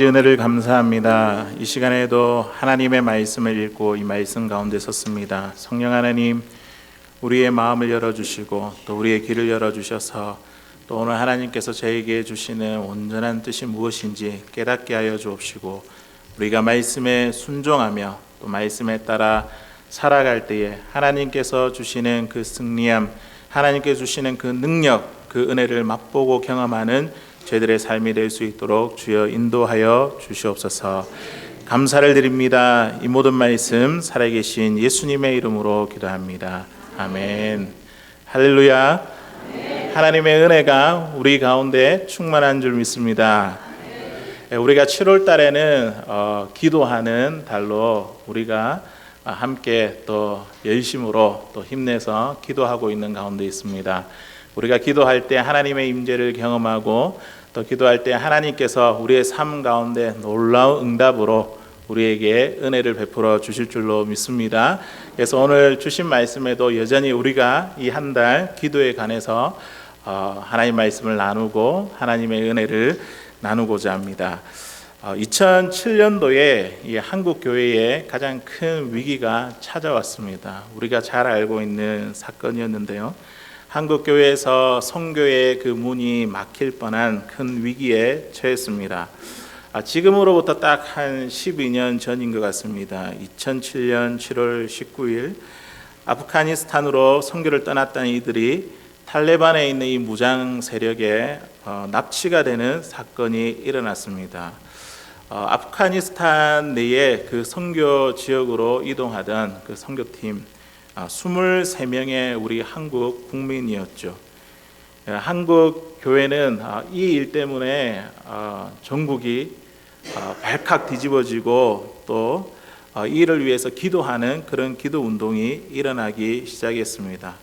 은혜를 감사합니다. 이 시간에도 하나님의 말씀을 읽고 이 말씀 가운데 섰습니다. 성령 하나님, 우리의 마음을 열어주시고 또 우리의 귀를 열어주셔서 또 오늘 하나님께서 저에게 주시는 온전한 뜻이 무엇인지 깨닫게 하여 주옵시고, 우리가 말씀에 순종하며 또 말씀에 따라 살아갈 때에 하나님께서 주시는 그 승리함, 하나님께서 주시는 그 능력, 그 은혜를 맛보고 경험하는 저희들의 삶이 될 수 있도록 주여 인도하여 주시옵소서. 감사를 드립니다. 이 모든 말씀 살아계신 예수님의 이름으로 기도합니다. 아멘. 할렐루야. 하나님의 은혜가 우리 가운데 충만한 줄 믿습니다. 우리가 7월 달에는 기도하는 달로 우리가 함께 또 열심으로 또 힘내서 기도하고 있는 가운데 있습니다. 우리가 기도할 때 하나님의 임재를 경험하고 또 기도할 때 하나님께서 우리의 삶 가운데 놀라운 응답으로 우리에게 은혜를 베풀어 주실 줄로 믿습니다. 그래서 오늘 주신 말씀에도 여전히 우리가 이 한 달 기도에 관해서 하나님 말씀을 나누고 하나님의 은혜를 나누고자 합니다. 2007년도에 이 한국 교회에 가장 큰 위기가 찾아왔습니다. 우리가 잘 알고 있는 사건이었는데요. 한국 교회에서 선교의 그 문이 막힐 뻔한 큰 위기에 처했습니다. 지금으로부터 딱 한 12년 전인 것 같습니다. 2007년 7월 19일 아프가니스탄으로 선교를 떠났던 이들이 탈레반에 있는 이 무장 세력에 납치가 되는 사건이 일어났습니다. 아프가니스탄 내에 그 선교 지역으로 이동하던 그 선교팀 23명의 우리 한국 국민이었죠. 한국 교회는 이 일 때문에 전국이 발칵 뒤집어지고 또 이 일을 위해서 기도하는 그런 기도 운동이 일어나기 시작했습니다.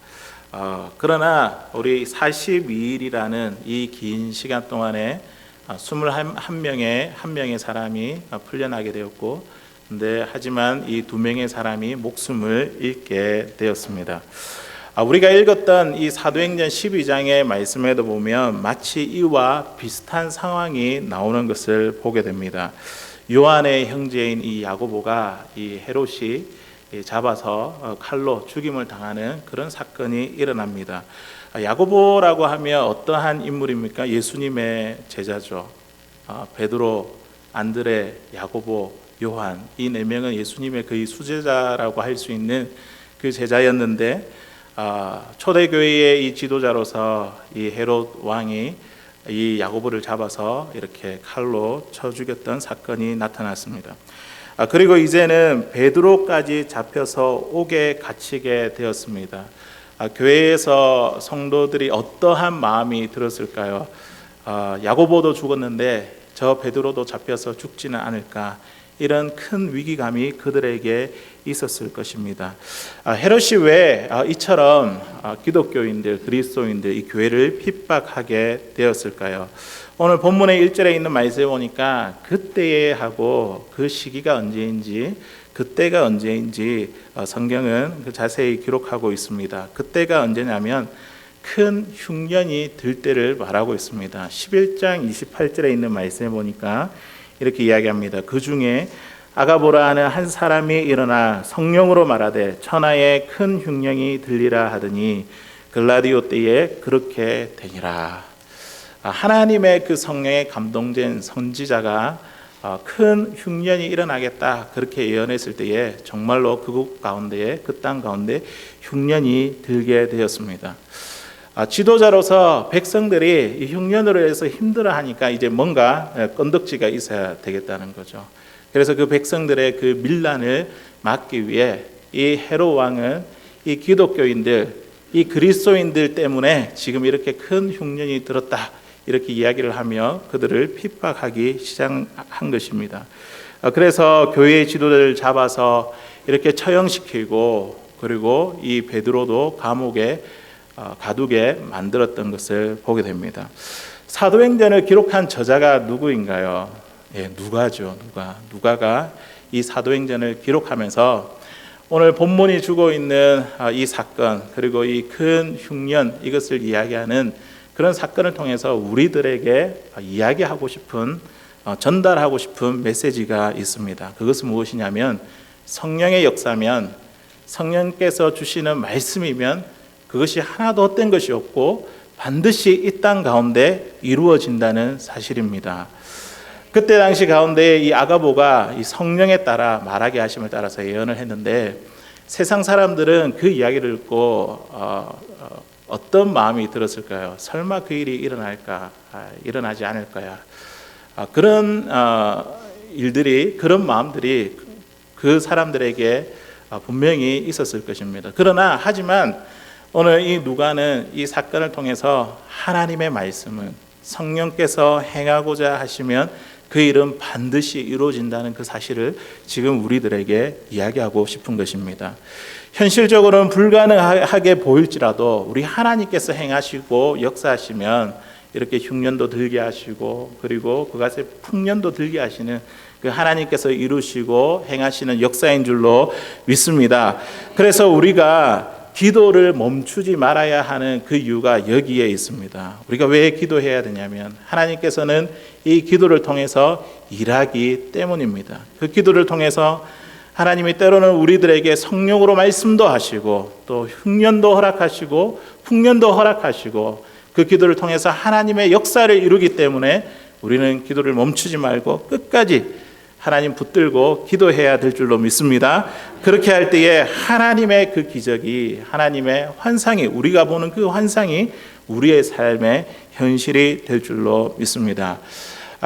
그러나 우리 42일이라는 이 긴 시간 동안에 21명의 사람이 풀려나게 되었고, 하지만 이 2명의 사람이 목숨을 잃게 되었습니다. 우리가 읽었던 이 사도행전 12장의 말씀에도 보면 마치 이와 비슷한 상황이 나오는 것을 보게 됩니다. 요한의 형제인 이 야고보가 이 헤롯이 잡아서 칼로 죽임을 당하는 그런 사건이 일어납니다. 야고보라고 하면 어떠한 인물입니까? 예수님의 제자죠. 베드로, 안드레, 야고보, 요한, 이 4명은 예수님의 거의 수제자라고 할 수 있는 그 제자였는데, 초대교회의 이 지도자로서 이 헤롯 왕이 이 야고보를 잡아서 이렇게 칼로 쳐 죽였던 사건이 나타났습니다. 그리고 이제는 베드로까지 잡혀서 옥에 갇히게 되었습니다. 교회에서 성도들이 어떠한 마음이 들었을까요? 야고보도 죽었는데 저 베드로도 잡혀서 죽지는 않을까, 이런 큰 위기감이 그들에게 있었을 것입니다. 헤롯이 왜 이처럼 기독교인들, 그리스도인들, 이 교회를 핍박하게 되었을까요? 오늘 본문의 1절에 있는 말씀에 보니까 그때에 하고 그 시기가 언제인지, 그때가 언제인지 성경은 자세히 기록하고 있습니다. 그때가 언제냐면 큰 흉년이 들 때를 말하고 있습니다. 11장 28절에 있는 말씀에 보니까 이렇게 이야기합니다. 그 중에 아가보라 하는 한 사람이 일어나 성령으로 말하되 천하에 큰 흉년이 들리라 하더니 글라디오 때에 그렇게 되니라. 하나님의 그 성령에 감동된 선지자가 큰 흉년이 일어나겠다 그렇게 예언했을 때에 정말로 그곳 가운데에, 그 땅 가운데 흉년이 들게 되었습니다. 지도자로서 백성들이 이 흉년으로 해서 힘들어하니까 이제 뭔가 건덕지가 있어야 되겠다는 거죠. 그래서 그 백성들의 그 밀란을 막기 위해 이 헤롯 왕은 이 기독교인들, 이 그리스도인들 때문에 지금 이렇게 큰 흉년이 들었다, 이렇게 이야기를 하며 그들을 핍박하기 시작한 것입니다. 그래서 교회의 지도자를 잡아서 이렇게 처형시키고, 그리고 이 베드로도 감옥에 가두게 만들었던 것을 보게 됩니다. 사도행전을 기록한 저자가 누구인가요? 누가죠. 누가가 이 사도행전을 기록하면서 오늘 본문이 주고 있는 이 사건, 그리고 이 큰 흉년, 이것을 이야기하는 그런 사건을 통해서 우리들에게 이야기하고 싶은 전달하고 싶은 메시지가 있습니다. 그것은 무엇이냐면 성령의 역사면, 성령께서 주시는 말씀이면 그것이 하나도 헛된 것이 없고 반드시 이 땅 가운데 이루어진다는 사실입니다. 그때 당시 가운데 이 아가보가 이 성령에 따라 말하게 하심을 따라서 예언을 했는데, 세상 사람들은 그 이야기를 듣고 어떤 마음이 들었을까요? 설마 그 일이 일어날까? 일어나지 않을 거야. 그런 일들이, 그런 마음들이 그 사람들에게 분명히 있었을 것입니다. 하지만 오늘 이 누가는 이 사건을 통해서 하나님의 말씀은 성령께서 행하고자 하시면 그 일은 반드시 이루어진다는 그 사실을 지금 우리들에게 이야기하고 싶은 것입니다. 현실적으로는 불가능하게 보일지라도 우리 하나님께서 행하시고 역사하시면 이렇게 흉년도 들게 하시고, 그리고 그것에 풍년도 들게 하시는 그 하나님께서 이루시고 행하시는 역사인 줄로 믿습니다. 그래서 우리가 기도를 멈추지 말아야 하는 그 이유가 여기에 있습니다. 우리가 왜 기도해야 되냐면 하나님께서는 이 기도를 통해서 일하기 때문입니다. 그 기도를 통해서 하나님이 때로는 우리들에게 성령으로 말씀도 하시고, 또 흉년도 허락하시고 풍년도 허락하시고, 그 기도를 통해서 하나님의 역사를 이루기 때문에 우리는 기도를 멈추지 말고 끝까지 하나님 붙들고 기도해야 될 줄로 믿습니다. 그렇게 할 때에 하나님의 그 기적이, 하나님의 환상이, 우리가 보는 그 환상이 우리의 삶의 현실이 될 줄로 믿습니다.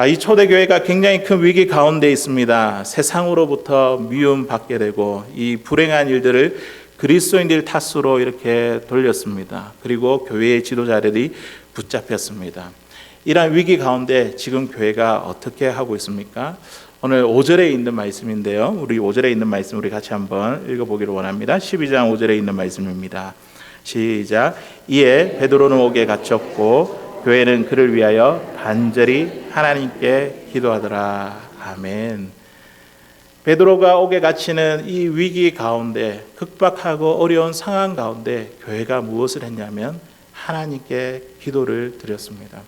이 초대교회가 굉장히 큰 위기 가운데 있습니다. 세상으로부터 미움받게 되고 이 불행한 일들을 그리스도인들 탓으로 이렇게 돌렸습니다. 그리고 교회의 지도자들이 붙잡혔습니다. 이러한 위기 가운데 지금 교회가 어떻게 하고 있습니까? 오늘 5절에 있는 말씀인데요. 우리 5절에 있는 말씀 우리 같이 한번 읽어보기를 원합니다. 12장 5절에 있는 말씀입니다. 시작. 이에 베드로는 옥에 갇혔고 교회는 그를 위하여 간절히 하나님께 기도하더라. 아멘. 베드로가 옥에 갇히는 이 위기 가운데, 극박하고 어려운 상황 가운데 교회가 무엇을 했냐면 하나님께 기도를 드렸습니다.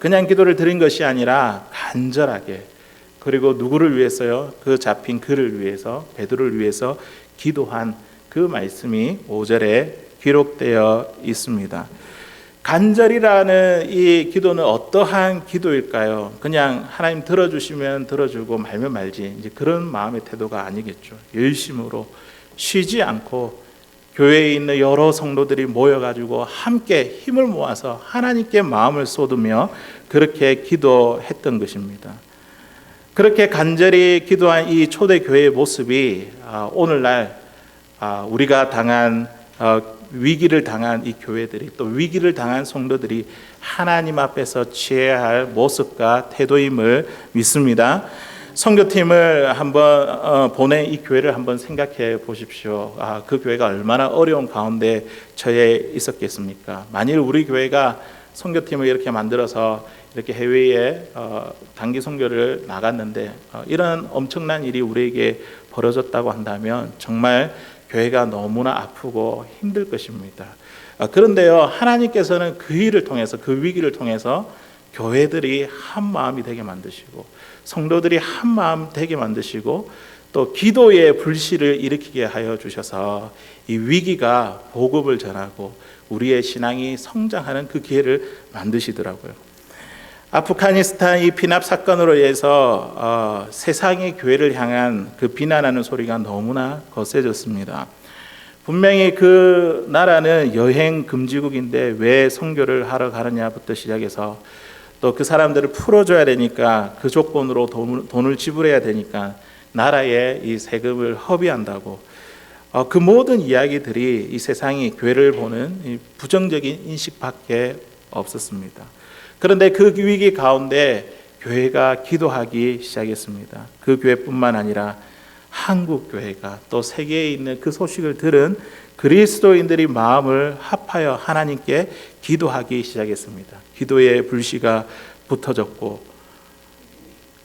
그냥 기도를 드린 것이 아니라 간절하게, 그리고 누구를 위해서요? 그 잡힌 그를 위해서, 베드로를 위해서 기도한 그 말씀이 5절에 기록되어 있습니다. 간절이라는 이 기도는 어떠한 기도일까요? 그냥 하나님 들어주시면 들어주고 말면 말지, 이제 그런 마음의 태도가 아니겠죠. 열심으로 쉬지 않고 교회에 있는 여러 성도들이 모여가지고 함께 힘을 모아서 하나님께 마음을 쏟으며 그렇게 기도했던 것입니다. 그렇게 간절히 기도한 이 초대교회의 모습이 오늘날 우리가 당한 위기를 당한 이 교회들이, 또 위기를 당한 성도들이 하나님 앞에서 취해야 할 모습과 태도임을 믿습니다. 선교팀을 한번 보낸 이 교회를 한번 생각해 보십시오. 그 교회가 얼마나 어려운 가운데 처해 있었겠습니까? 만일 우리 교회가 선교팀을 이렇게 만들어서 이렇게 해외에 단기 선교를 나갔는데 이런 엄청난 일이 우리에게 벌어졌다고 한다면 정말 교회가 너무나 아프고 힘들 것입니다. 그런데요, 하나님께서는 그 일을 통해서, 그 위기를 통해서 교회들이 한 마음이 되게 만드시고, 성도들이 한 마음 되게 만드시고, 또 기도의 불씨를 일으키게 하여 주셔서 이 위기가 복음을 전하고 우리의 신앙이 성장하는 그 기회를 만드시더라고요. 아프가니스탄 이 피납 사건으로 인해서 세상의 교회를 향한 그 비난하는 소리가 너무나 거세졌습니다. 분명히 그 나라는 여행 금지국인데 왜 선교를 하러 가느냐부터 시작해서, 또 그 사람들을 풀어줘야 되니까 그 조건으로 돈을 지불해야 되니까 나라에 이 세금을 허비한다고, 그 모든 이야기들이 이 세상이 교회를 보는 이 부정적인 인식밖에 없었습니다. 그런데 그 위기 가운데 교회가 기도하기 시작했습니다. 그 교회뿐만 아니라 한국 교회가, 또 세계에 있는 그 소식을 들은 그리스도인들이 마음을 합하여 하나님께 기도하기 시작했습니다. 기도의 불씨가 붙어졌고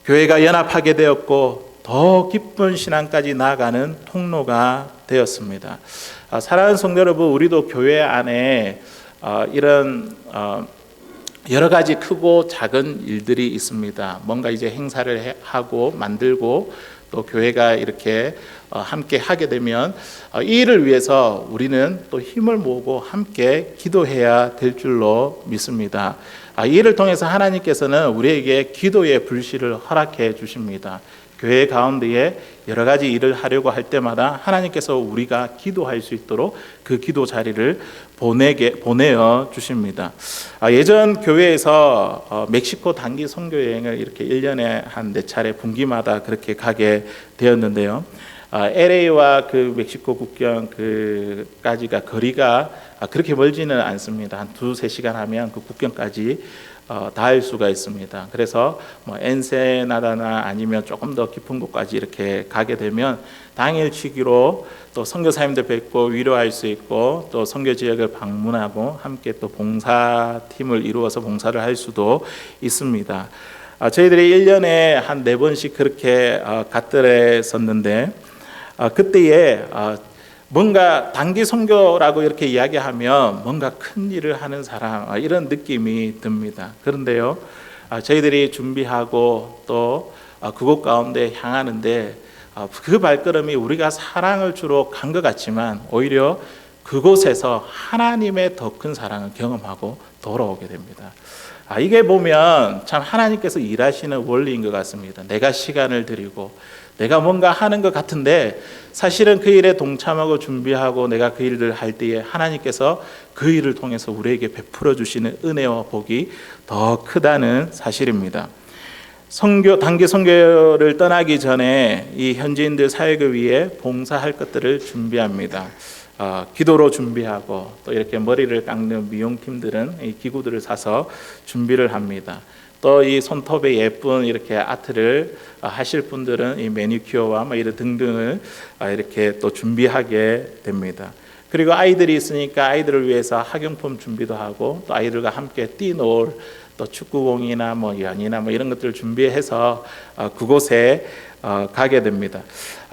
교회가 연합하게 되었고 더 깊은 신앙까지 나아가는 통로가 되었습니다. 사랑하는 성도 여러분, 우리도 교회 안에 이런 여러 가지 크고 작은 일들이 있습니다. 뭔가 이제 행사를 하고 만들고 또 교회가 이렇게 함께 하게 되면 이 일을 위해서 우리는 또 힘을 모으고 함께 기도해야 될 줄로 믿습니다. 이 일을 통해서 하나님께서는 우리에게 기도의 불씨를 허락해 주십니다. 교회 가운데에 여러 가지 일을 하려고 할 때마다 하나님께서 우리가 기도할 수 있도록 그 기도 자리를 보내어 주십니다. 예전 교회에서 멕시코 단기 선교 여행을 이렇게 1년에 한 4차례 분기마다 그렇게 가게 되었는데요. LA와 그 멕시코 국경 그까지가 거리가 그렇게 멀지는 않습니다. 한 2-3시간 하면 그 국경까지 닿을 수가 있습니다. 그래서 엔세나다나 아니면 조금 더 깊은 곳까지 이렇게 가게 되면 당일치기로 또 선교사님들 뵙고 위로할 수 있고 또 선교 지역을 방문하고 함께 또 봉사팀을 이루어서 봉사를 할 수도 있습니다. 저희들이 1년에 한 4번씩 그렇게 갔더랬었는데 그때에 뭔가 단기 선교라고 이렇게 이야기하면 뭔가 큰 일을 하는 사람 이런 느낌이 듭니다. 그런데요, 저희들이 준비하고 또 그곳 가운데 향하는데 그 발걸음이 우리가 사랑을 주러 간 것 같지만 오히려 그곳에서 하나님의 더 큰 사랑을 경험하고 돌아오게 됩니다. 이게 보면 참 하나님께서 일하시는 원리인 것 같습니다. 내가 시간을 드리고 내가 뭔가 하는 것 같은데 사실은 그 일에 동참하고 준비하고 내가 그 일을 할 때에 하나님께서 그 일을 통해서 우리에게 베풀어 주시는 은혜와 복이 더 크다는 사실입니다. 단기 선교를 떠나기 전에 이 현지인들 사역을 위해 봉사할 것들을 준비합니다. 기도로 준비하고 또 이렇게 머리를 깎는 미용팀들은 이 기구들을 사서 준비를 합니다. 또 이 손톱에 예쁜 이렇게 아트를 하실 분들은 이 매니큐어와 이런 등등을 이렇게 또 준비하게 됩니다. 그리고 아이들이 있으니까 아이들을 위해서 학용품 준비도 하고 또 아이들과 함께 뛰놀 또 축구공이나 연이나 이런 것들을 준비해서 그곳에 가게 됩니다.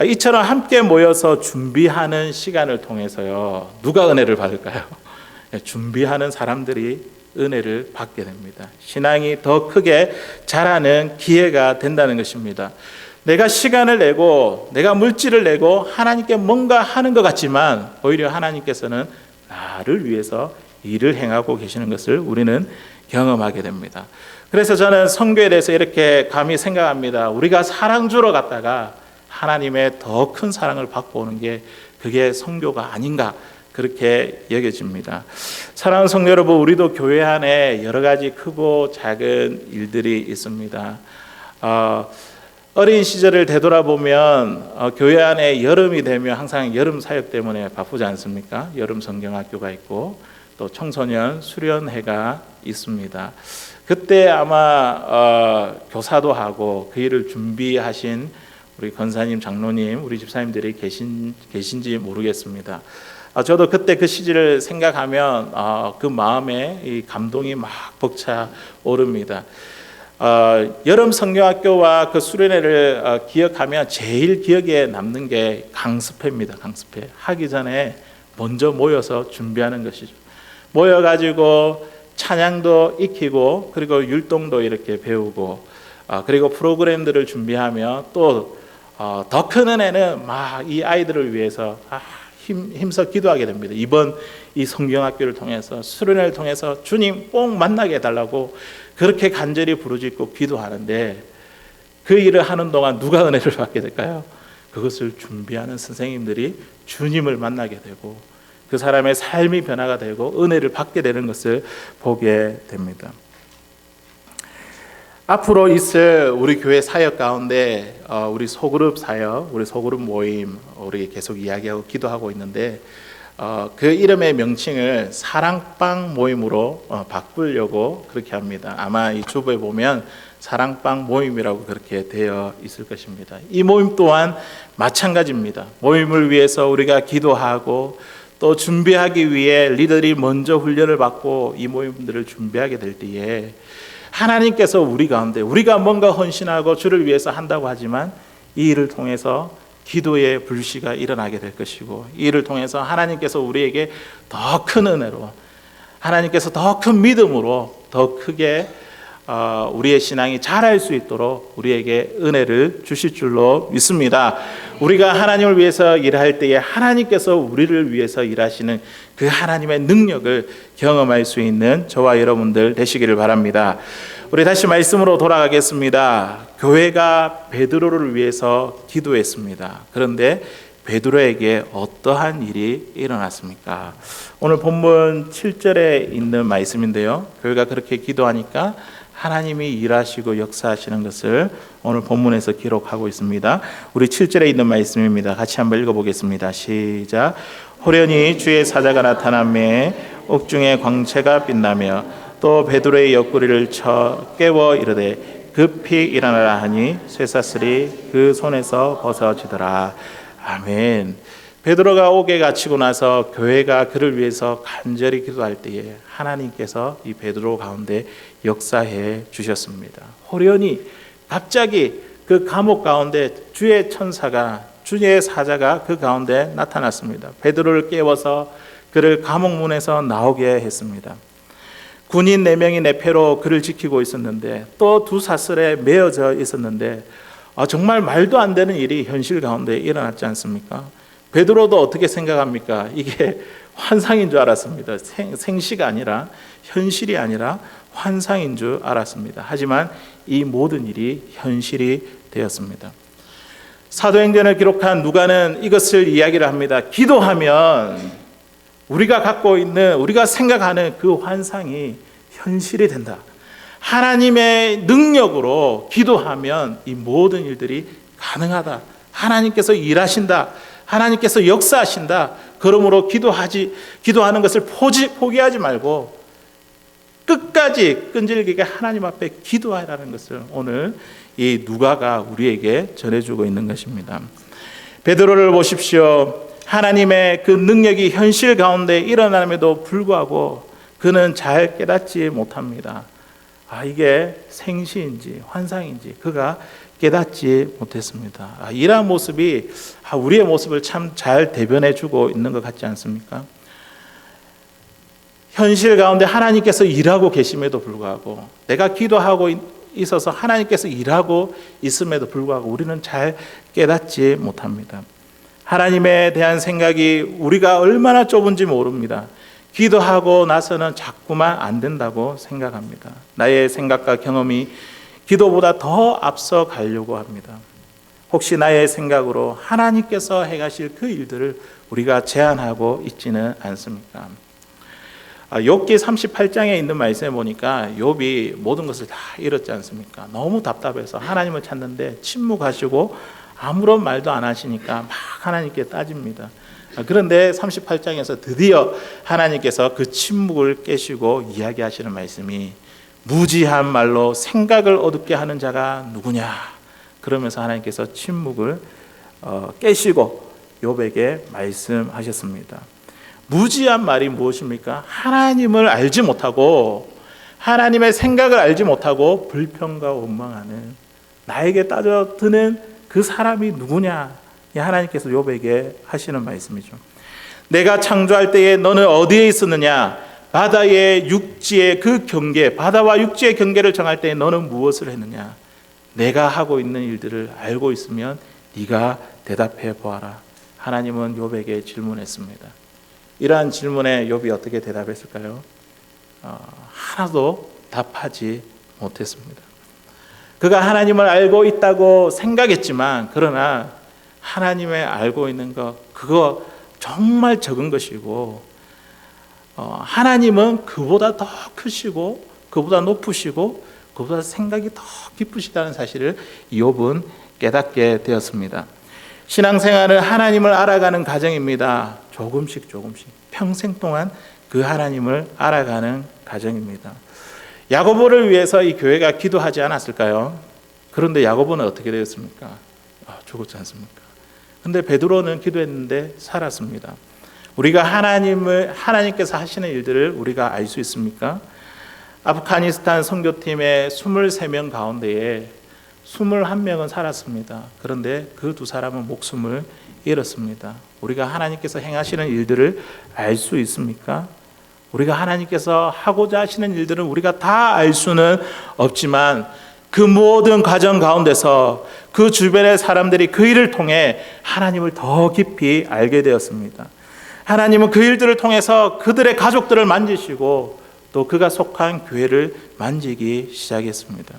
이처럼 함께 모여서 준비하는 시간을 통해서요, 누가 은혜를 받을까요? 준비하는 사람들이 은혜를 받게 됩니다. 신앙이 더 크게 자라는 기회가 된다는 것입니다. 내가 시간을 내고 내가 물질을 내고 하나님께 뭔가 하는 것 같지만 오히려 하나님께서는 나를 위해서 일을 행하고 계시는 것을 우리는 경험하게 됩니다. 그래서 저는 선교에 대해서 이렇게 감히 생각합니다. 우리가 사랑 주러 갔다가 하나님의 더 큰 사랑을 받고 오는 게 그게 선교가 아닌가 그렇게 여겨집니다. 사랑하는 성도 여러분, 우리도 교회 안에 여러 가지 크고 작은 일들이 있습니다. 어린 시절을 되돌아보면 교회 안에 여름이 되면 항상 여름 사역 때문에 바쁘지 않습니까? 여름 성경학교가 있고 또 청소년 수련회가 있습니다. 그때 아마 교사도 하고 그 일을 준비하신 우리 권사님, 장로님, 우리 집사님들이 계신지 모르겠습니다. 저도 그때 그 시절을 생각하면 그 마음에 이 감동이 막 벅차오릅니다. 여름 성경학교와 그 수련회를 기억하면 제일 기억에 남는 게 강습회입니다. 강습회. 하기 전에 먼저 모여서 준비하는 것이죠. 모여가지고 찬양도 익히고 그리고 율동도 이렇게 배우고 그리고 프로그램들을 준비하며 또 더 큰 은혜는 막 이 아이들을 위해서 힘써 기도하게 됩니다. 이번 이 성경학교를 통해서 수련회를 통해서 주님 꼭 만나게 해달라고 그렇게 간절히 부르짖고 기도하는데 그 일을 하는 동안 누가 은혜를 받게 될까요? 그것을 준비하는 선생님들이 주님을 만나게 되고 그 사람의 삶이 변화가 되고 은혜를 받게 되는 것을 보게 됩니다. 앞으로 있을 우리 교회 사역 가운데 우리 소그룹 사역, 우리 소그룹 모임 우리 계속 이야기하고 기도하고 있는데 그 이름의 명칭을 사랑방 모임으로 바꾸려고 그렇게 합니다. 아마 이 주부에 보면 사랑방 모임이라고 그렇게 되어 있을 것입니다. 이 모임 또한 마찬가지입니다. 모임을 위해서 우리가 기도하고 또 준비하기 위해 리더들이 먼저 훈련을 받고 이 모임들을 준비하게 될 때에 하나님께서 우리 가운데 우리가 뭔가 헌신하고 주를 위해서 한다고 하지만 이 일을 통해서 기도의 불씨가 일어나게 될 것이고 이 일을 통해서 하나님께서 우리에게 더 큰 은혜로 하나님께서 더 큰 믿음으로 더 크게 우리의 신앙이 자랄 수 있도록 우리에게 은혜를 주실 줄로 믿습니다. 우리가 하나님을 위해서 일할 때에 하나님께서 우리를 위해서 일하시는 그 하나님의 능력을 경험할 수 있는 저와 여러분들 되시기를 바랍니다. 우리 다시 말씀으로 돌아가겠습니다. 교회가 베드로를 위해서 기도했습니다. 그런데 베드로에게 어떠한 일이 일어났습니까? 오늘 본문 7절에 있는 말씀인데요. 교회가 그렇게 기도하니까 하나님이 일하시고 역사하시는 것을 오늘 본문에서 기록하고 있습니다. 우리 7절에 있는 말씀입니다. 같이 한번 읽어보겠습니다. 시작. 호련히 주의 사자가 나타나매 옥중에 광채가 빛나며 또 베드로의 옆구리를 쳐 깨워 이르되 급히 일어나라 하니 쇠사슬이 그 손에서 벗어지더라. 아멘. 베드로가 옥에 갇히고 나서 교회가 그를 위해서 간절히 기도할 때에 하나님께서 이 베드로 가운데 역사해 주셨습니다. 호련히 갑자기 그 감옥 가운데 주의 천사가, 주의 사자가 그 가운데 나타났습니다. 베드로를 깨워서 그를 감옥문에서 나오게 했습니다. 군인 4명이 내패로 그를 지키고 있었는데 또 두 사슬에 매어져 있었는데 정말 말도 안 되는 일이 현실 가운데 일어났지 않습니까? 베드로도 어떻게 생각합니까? 이게 환상인 줄 알았습니다. 생시가 아니라, 현실이 아니라 환상인 줄 알았습니다. 하지만 이 모든 일이 현실이 되었습니다. 사도행전을 기록한 누가는 이것을 이야기를 합니다. 기도하면 우리가 갖고 있는, 우리가 생각하는 그 환상이 현실이 된다. 하나님의 능력으로 기도하면 이 모든 일들이 가능하다. 하나님께서 일하신다. 하나님께서 역사하신다. 그러므로 기도하는 것을 포기하지 말고 끝까지 끈질기게 하나님 앞에 기도하라는 것을 오늘 이 누가가 우리에게 전해주고 있는 것입니다. 베드로를 보십시오. 하나님의 그 능력이 현실 가운데 일어남에도 불구하고 그는 잘 깨닫지 못합니다. 이게 생시인지 환상인지 그가 깨닫지 못했습니다. 이러한 모습이 우리의 모습을 참 잘 대변해 주고 있는 것 같지 않습니까? 현실 가운데 하나님께서 일하고 계심에도 불구하고 내가 기도하고 있어서 하나님께서 일하고 있음에도 불구하고 우리는 잘 깨닫지 못합니다. 하나님에 대한 생각이 우리가 얼마나 좁은지 모릅니다. 기도하고 나서는 자꾸만 안 된다고 생각합니다. 나의 생각과 경험이 기도보다 더 앞서 가려고 합니다. 혹시 나의 생각으로 하나님께서 행하실 그 일들을 우리가 제한하고 있지는 않습니까? 욥기 38장에 있는 말씀에 보니까 욥이 모든 것을 다 잃었지 않습니까? 너무 답답해서 하나님을 찾는데 침묵하시고 아무런 말도 안 하시니까 막 하나님께 따집니다. 그런데 38장에서 드디어 하나님께서 그 침묵을 깨시고 이야기하시는 말씀이 무지한 말로 생각을 어둡게 하는 자가 누구냐? 그러면서 하나님께서 침묵을 깨시고 욥에게 말씀하셨습니다. 무지한 말이 무엇입니까? 하나님을 알지 못하고 하나님의 생각을 알지 못하고 불평과 원망하는 나에게 따져드는 그 사람이 누구냐? 하나님께서 욥에게 하시는 말씀이죠. 내가 창조할 때에 너는 어디에 있었느냐? 바다의 육지의 그 경계, 바다와 육지의 경계를 정할 때에 너는 무엇을 했느냐? 내가 하고 있는 일들을 알고 있으면 네가 대답해 보아라. 하나님은 욥에게 질문했습니다. 이러한 질문에 욥이 어떻게 대답했을까요? 하나도 답하지 못했습니다. 그가 하나님을 알고 있다고 생각했지만 그러나 하나님의 알고 있는 것 그거 정말 적은 것이고 하나님은 그보다 더 크시고 그보다 높으시고 그보다 생각이 더 깊으시다는 사실을 욥은 깨닫게 되었습니다. 신앙생활은 하나님을 알아가는 과정입니다. 조금씩 평생 동안 그 하나님을 알아가는 과정입니다. 야고보를 위해서 이 교회가 기도하지 않았을까요? 그런데 야고보는 어떻게 되었습니까? 죽었지 않습니까? 근데 베드로는 기도했는데 살았습니다. 우리가 하나님께서 하시는 일들을 우리가 알 수 있습니까? 아프가니스탄 선교팀의 23명 가운데에 21명은 살았습니다. 그런데 그 두 사람은 목숨을 잃었습니다. 우리가 하나님께서 행하시는 일들을 알 수 있습니까? 우리가 하나님께서 하고자 하시는 일들은 우리가 다 알 수는 없지만 그 모든 과정 가운데서 그 주변의 사람들이 그 일을 통해 하나님을 더 깊이 알게 되었습니다. 하나님은 그 일들을 통해서 그들의 가족들을 만지시고 또 그가 속한 교회를 만지기 시작했습니다.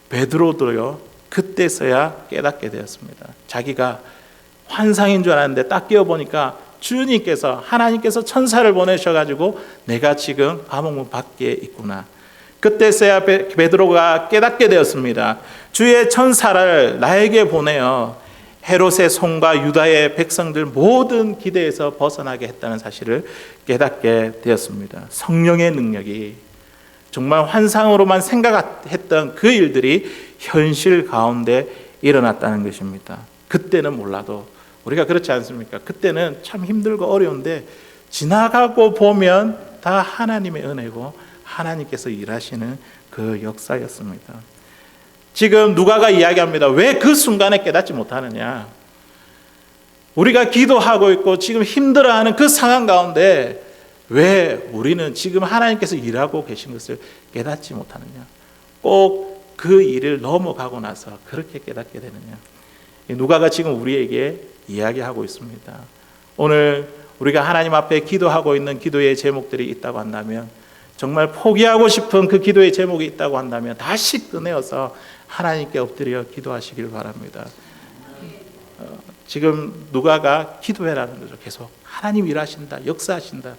베드로도요, 그때서야 깨닫게 되었습니다. 자기가 환상인 줄 알았는데 딱 깨어보니까 주님께서, 하나님께서 천사를 보내셔가지고 내가 지금 감옥문 밖에 있구나. 그때서야 베드로가 깨닫게 되었습니다. 주의 천사를 나에게 보내어 헤롯의 손과 유다의 백성들 모든 기대에서 벗어나게 했다는 사실을 깨닫게 되었습니다. 성령의 능력이 정말 환상으로만 생각했던 그 일들이 현실 가운데 일어났다는 것입니다. 그때는 몰라도 우리가 그렇지 않습니까? 그때는 참 힘들고 어려운데 지나가고 보면 다 하나님의 은혜고 하나님께서 일하시는 그 역사였습니다. 지금 누가가 이야기합니다. 왜 그 순간에 깨닫지 못하느냐? 우리가 기도하고 있고 지금 힘들어하는 그 상황 가운데 왜 우리는 지금 하나님께서 일하고 계신 것을 깨닫지 못하느냐? 꼭 그 일을 넘어가고 나서 그렇게 깨닫게 되느냐? 누가가 지금 우리에게 이야기하고 있습니다. 오늘 우리가 하나님 앞에 기도하고 있는 기도의 제목들이 있다고 한다면, 정말 포기하고 싶은 그 기도의 제목이 있다고 한다면 다시 꺼내어서 하나님께 엎드려 기도하시길 바랍니다. 지금 누가가 기도해라는 거죠. 계속 하나님 일하신다, 역사하신다.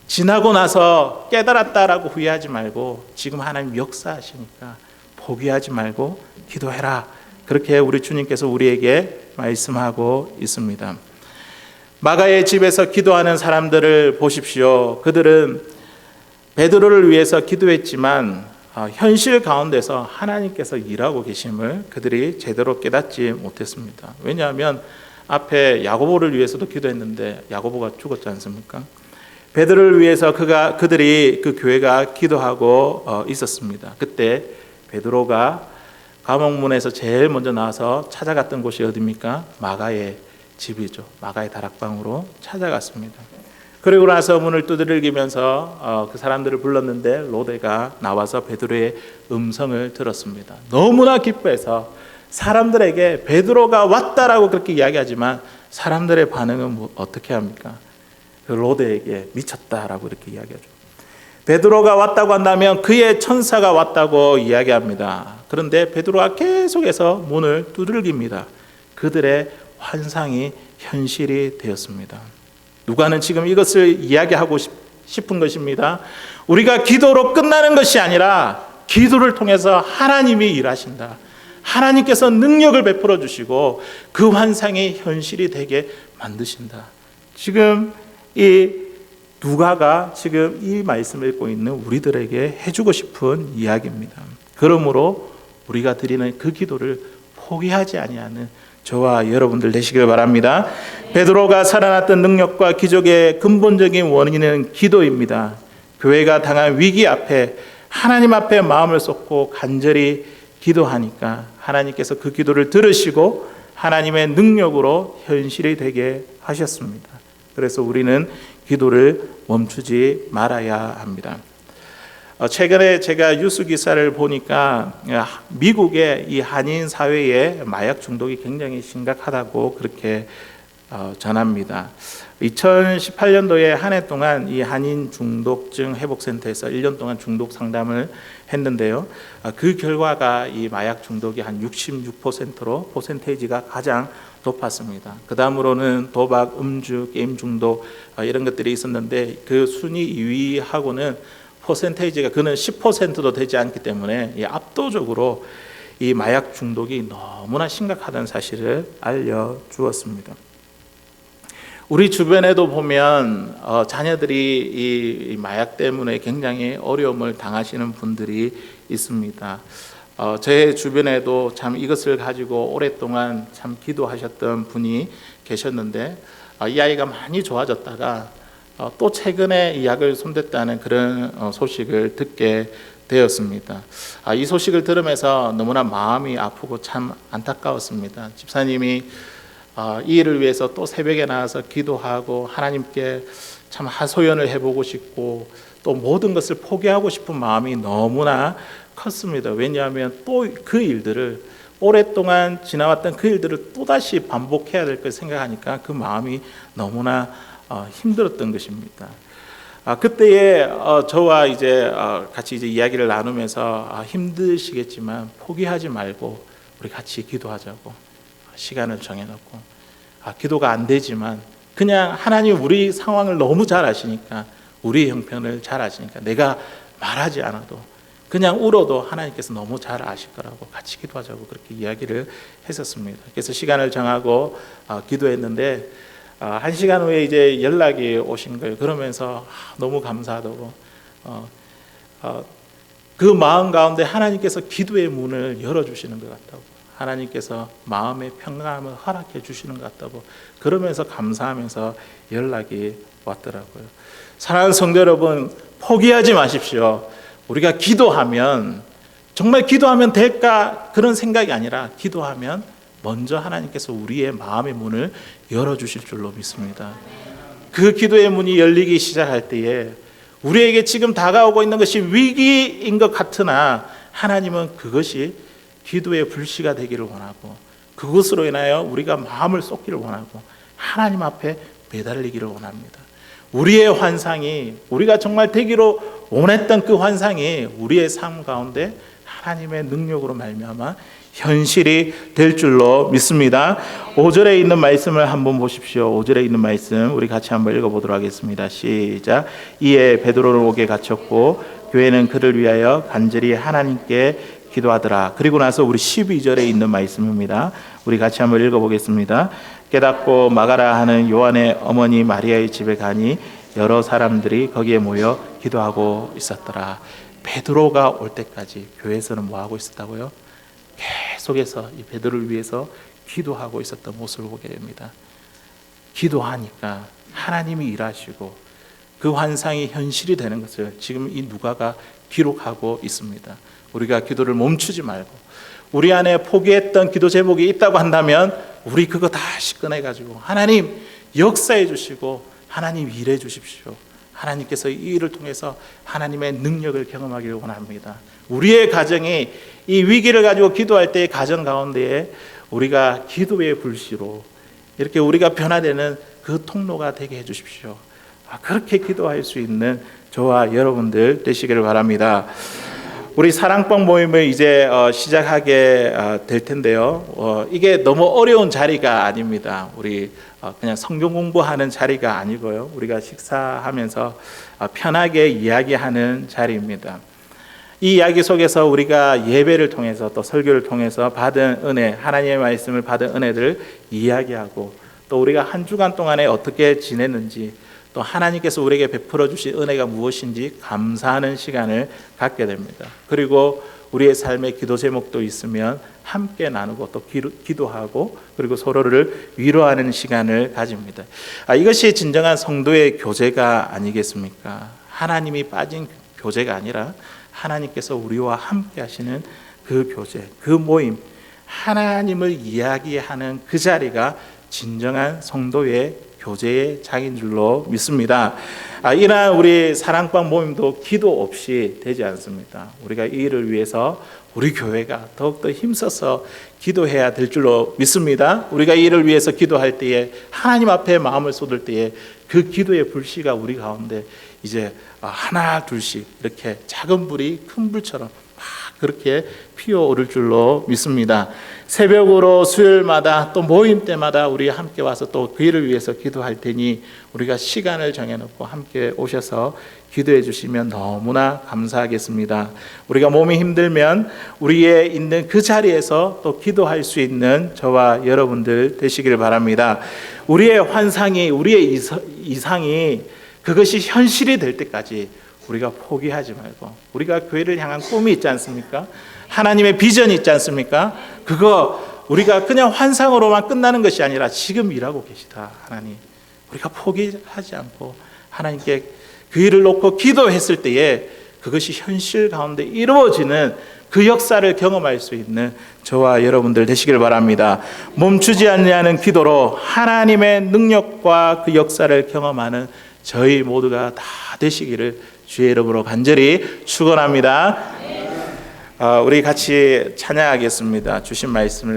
지나고 나서 깨달았다라고 후회하지 말고 지금 하나님 역사하시니까 포기하지 말고 기도해라. 그렇게 우리 주님께서 우리에게 말씀하고 있습니다. 마가의 집에서 기도하는 사람들을 보십시오. 그들은 베드로를 위해서 기도했지만 현실 가운데서 하나님께서 일하고 계심을 그들이 제대로 깨닫지 못했습니다. 왜냐하면 앞에 야고보를 위해서도 기도했는데 야고보가 죽었지 않습니까? 베드로를 위해서 그들이 그 교회가 기도하고 있었습니다. 그때 베드로가 감옥문에서 제일 먼저 나와서 찾아갔던 곳이 어디입니까? 마가의 집이죠. 마가의 다락방으로 찾아갔습니다. 그리고 나서 문을 두드리면서 그 사람들을 불렀는데 로데가 나와서 베드로의 음성을 들었습니다. 너무나 기뻐해서 사람들에게 베드로가 왔다라고 그렇게 이야기하지만 사람들의 반응은 어떻게 합니까? 그 로데에게 미쳤다라고 이렇게 이야기하죠. 베드로가 왔다고 한다면 그의 천사가 왔다고 이야기합니다. 그런데 베드로가 계속해서 문을 두들깁니다. 그들의 환상이 현실이 되었습니다. 누가는 지금 이것을 이야기하고 싶은 것입니다. 우리가 기도로 끝나는 것이 아니라 기도를 통해서 하나님이 일하신다. 하나님께서 능력을 베풀어 주시고 그 환상이 현실이 되게 만드신다. 지금 이 누가가 지금 이 말씀을 읽고 있는 우리들에게 해주고 싶은 이야기입니다. 그러므로 우리가 드리는 그 기도를 포기하지 아니하는 저와 여러분들 되시길 바랍니다. 베드로가 살아났던 능력과 기적의 근본적인 원인은 기도입니다. 교회가 당한 위기 앞에 하나님 앞에 마음을 쏟고 간절히 기도하니까 하나님께서 그 기도를 들으시고 하나님의 능력으로 현실이 되게 하셨습니다. 그래서 우리는 기도를 멈추지 말아야 합니다. 최근에 제가 뉴스 기사를 보니까 미국의 이 한인 사회의 마약 중독이 굉장히 심각하다고 그렇게 전합니다. 2018년도에 한 해 동안 이 한인 중독증 회복센터에서 1년 동안 중독 상담을 했는데요. 그 결과가 이 마약 중독이 한 66%로 퍼센테이지가 가장 높았습니다. 그 다음으로는 도박, 음주, 게임 중독 이런 것들이 있었는데 그 순위 2위하고는 퍼센테이지가 그는 10%도 되지 않기 때문에 압도적으로 이 마약 중독이 너무나 심각하다는 사실을 알려주었습니다. 우리 주변에도 보면 자녀들이 이 마약 때문에 굉장히 어려움을 당하시는 분들이 있습니다. 제 주변에도 참 이것을 가지고 오랫동안 참 기도하셨던 분이 계셨는데 이 아이가 많이 좋아졌다가 또 최근에 이 약을 손댔다는 그런 소식을 듣게 되었습니다. 이 소식을 들으면서 너무나 마음이 아프고 참 안타까웠습니다. 집사님이 이 일을 위해서 또 새벽에 나와서 기도하고 하나님께 참 하소연을 해보고 싶고 또 모든 것을 포기하고 싶은 마음이 너무나 컸습니다. 왜냐하면 또 그 일들을 오랫동안 지나왔던 그 일들을 또다시 반복해야 될 걸 생각하니까 그 마음이 너무나 힘들었던 것입니다. 그때에 저와 이제 같이 이제 이야기를 나누면서 힘드시겠지만 포기하지 말고 우리 같이 기도하자고 시간을 정해놓고 기도가 안 되지만 그냥 하나님 우리 상황을 너무 잘 아시니까 우리 형편을 잘 아시니까 내가 말하지 않아도 그냥 울어도 하나님께서 너무 잘 아실 거라고 같이 기도하자고 그렇게 이야기를 했었습니다. 그래서 시간을 정하고 기도했는데 1시간 후에 이제 연락이 오신 거예요. 그러면서 너무 감사하다고 그 마음 가운데 하나님께서 기도의 문을 열어주시는 것 같다고 하나님께서 마음의 평강함을 허락해 주시는 것 같다고 그러면서 감사하면서 연락이 왔더라고요. 사랑하는 성도 여러분, 포기하지 마십시오. 우리가 기도하면 정말 기도하면 될까 그런 생각이 아니라 기도하면 먼저 하나님께서 우리의 마음의 문을 열어주실 줄로 믿습니다. 그 기도의 문이 열리기 시작할 때에 우리에게 지금 다가오고 있는 것이 위기인 것 같으나 하나님은 그것이 기도의 불씨가 되기를 원하고 그것으로 인하여 우리가 마음을 쏟기를 원하고 하나님 앞에 매달리기를 원합니다. 우리의 환상이 우리가 정말 되기로 원했던 그 환상이 우리의 삶 가운데 하나님의 능력으로 말미암아 현실이 될 줄로 믿습니다. 5절에 있는 말씀을 한번 보십시오. 5절에 있는 말씀 우리 같이 한번 읽어보도록 하겠습니다. 시작. 이에 베드로를 옥에 갇혔고 교회는 그를 위하여 간절히 하나님께 기도하더라. 그리고 나서 우리 12절에 있는 말씀입니다. 우리 같이 한번 읽어보겠습니다. 깨닫고 마가라 하는 요한의 어머니 마리아의 집에 가니 여러 사람들이 거기에 모여 기도하고 있었더라. 베드로가 올 때까지 교회에서는 뭐 하고 있었다고요? 계속해서 이 베드로를 위해서 기도하고 있었던 모습을 보게 됩니다. 기도하니까 하나님이 일하시고 그 환상이 현실이 되는 것을 지금 이 누가가 기록하고 있습니다. 우리가 기도를 멈추지 말고 우리 안에 포기했던 기도 제목이 있다고 한다면 우리 그거 다시 꺼내가지고 하나님 역사해 주시고 하나님 일해 주십시오. 하나님께서 이 일을 통해서 하나님의 능력을 경험하기를 원합니다. 우리의 가정이 이 위기를 가지고 기도할 때의 가정 가운데에 우리가 기도의 불씨로 이렇게 우리가 변화되는 그 통로가 되게 해주십시오. 그렇게 기도할 수 있는 저와 여러분들 되시기를 바랍니다. 우리 사랑방 모임을 이제 시작하게 될 텐데요. 이게 너무 어려운 자리가 아닙니다. 우리 그냥 성경 공부하는 자리가 아니고요. 우리가 식사하면서 편하게 이야기하는 자리입니다. 이 이야기 속에서 우리가 예배를 통해서 또 설교를 통해서 받은 은혜, 하나님의 말씀을 받은 은혜들을 이야기하고 또 우리가 한 주간 동안에 어떻게 지냈는지 또 하나님께서 우리에게 베풀어 주신 은혜가 무엇인지 감사하는 시간을 갖게 됩니다. 그리고 우리의 삶의 기도 제목도 있으면 함께 나누고 또 기도하고 그리고 서로를 위로하는 시간을 가집니다. 이것이 진정한 성도의 교제가 아니겠습니까? 하나님이 빠진 교제가 아니라 하나님께서 우리와 함께 하시는 그 교제, 그 모임, 하나님을 이야기하는 그 자리가 진정한 성도의 교제의 장인 줄로 믿습니다. 이러한 우리 사랑방 모임도 기도 없이 되지 않습니다. 우리가 이 일을 위해서 우리 교회가 더욱더 힘써서 기도해야 될 줄로 믿습니다. 우리가 이 일을 위해서 기도할 때에 하나님 앞에 마음을 쏟을 때에 그 기도의 불씨가 우리 가운데 이제 하나 둘씩 이렇게 작은 불이 큰 불처럼 막 그렇게 피어오를 줄로 믿습니다. 새벽으로 수요일마다 또 모임 때마다 우리 함께 와서 또 그 일을 위해서 기도할 테니 우리가 시간을 정해놓고 함께 오셔서 기도해 주시면 너무나 감사하겠습니다. 우리가 몸이 힘들면 우리의 있는 그 자리에서 또 기도할 수 있는 저와 여러분들 되시길 바랍니다. 우리의 환상이 우리의 이상이 그것이 현실이 될 때까지 우리가 포기하지 말고 우리가 교회를 향한 꿈이 있지 않습니까? 하나님의 비전이 있지 않습니까? 그거 우리가 그냥 환상으로만 끝나는 것이 아니라 지금 일하고 계시다 하나님. 우리가 포기하지 않고 하나님께 그 일을 놓고 기도했을 때에 그것이 현실 가운데 이루어지는 그 역사를 경험할 수 있는 저와 여러분들 되시길 바랍니다. 멈추지 않는 기도로 하나님의 능력과 그 역사를 경험하는 저희 모두가 다 되시기를 주의 이름으로 간절히 축원합니다. 우리 같이 찬양하겠습니다. 주신 말씀을